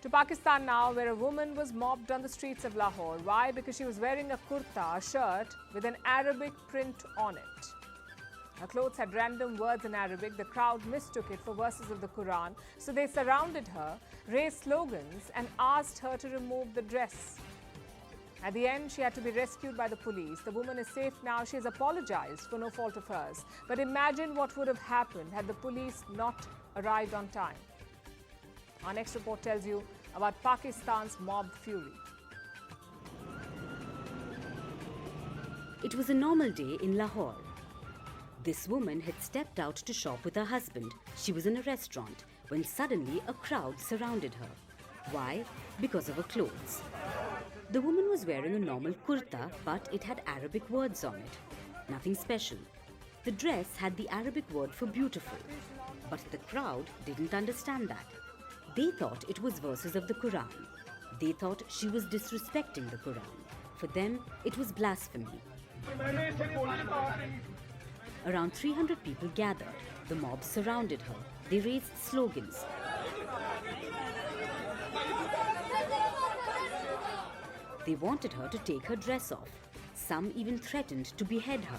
To Pakistan now, where a woman was mobbed on the streets of Lahore. Why? Because she was wearing a kurta, a shirt with an Arabic print on it. Her clothes had random words in Arabic. The crowd mistook it for verses of the Quran, so they surrounded her, raised slogans and asked her to remove the dress. At the end, she had to be rescued by the police. The woman is safe now. She has apologized for no fault of hers. But imagine what would have happened had the police not arrived on time. Our next report tells you about Pakistan's mob fury. It was a normal day in Lahore. This woman had stepped out to shop with her husband. She was in a restaurant when suddenly a crowd surrounded her. Why? Because of her clothes. The woman was wearing a normal kurta, but it had Arabic words on it. Nothing special. The dress had the Arabic word for beautiful. But the crowd didn't understand that. They thought it was verses of the Quran. They thought she was disrespecting the Quran. For them, it was blasphemy. Around 300 people gathered. The mob surrounded her. They raised slogans. They wanted her to take her dress off. Some even threatened to behead her.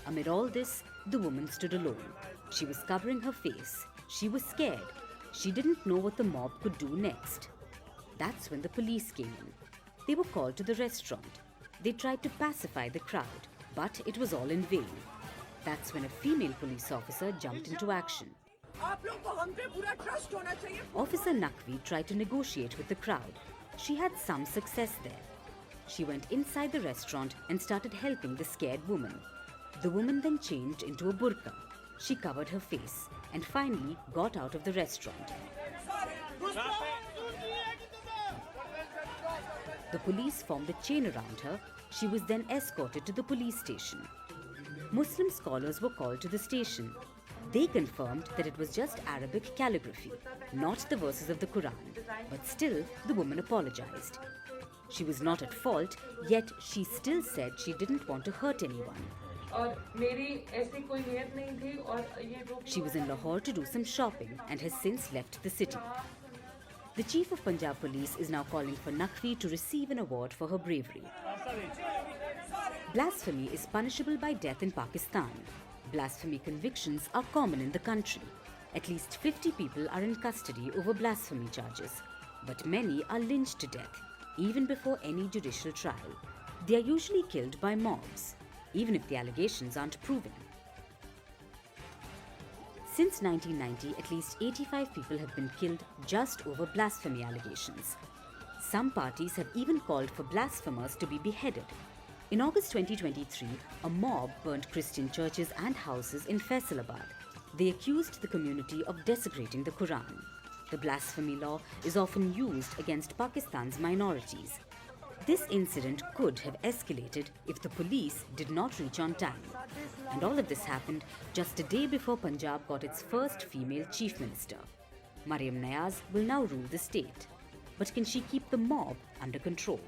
Amid all this, the woman stood alone. She was covering her face. She was scared. She didn't know what the mob could do next. That's when the police came in. They were called to the restaurant. They tried to pacify the crowd, but it was all in vain. That's when a female police officer jumped into action. Officer Naqvi tried to negotiate with the crowd. She had some success there. She went inside the restaurant and started helping the scared woman. The woman then changed into a burqa. She covered her face and finally got out of the restaurant. The police formed a chain around her. She was then escorted to the police station. Muslim scholars were called to the station. They confirmed that it was just Arabic calligraphy, not the verses of the Quran. But still, the woman apologized. She was not at fault, yet she still said she didn't want to hurt anyone. She was in Lahore to do some shopping and has since left the city. The Chief of Punjab Police is now calling for Naqvi to receive an award for her bravery. Blasphemy is punishable by death in Pakistan. Blasphemy convictions are common in the country. At least 50 people are in custody over blasphemy charges. But many are lynched to death, even before any judicial trial. They are usually killed by mobs, even if the allegations aren't proven. Since 1990, at least 85 people have been killed just over blasphemy allegations. Some parties have even called for blasphemers to be beheaded. In August 2023, a mob burnt Christian churches and houses in Faisalabad. They accused the community of desecrating the Quran. The blasphemy law is often used against Pakistan's minorities. This incident could have escalated if the police did not reach on time. And all of this happened just a day before Punjab got its first female chief minister. Maryam Nayaz will now rule the state. But can she keep the mob under control?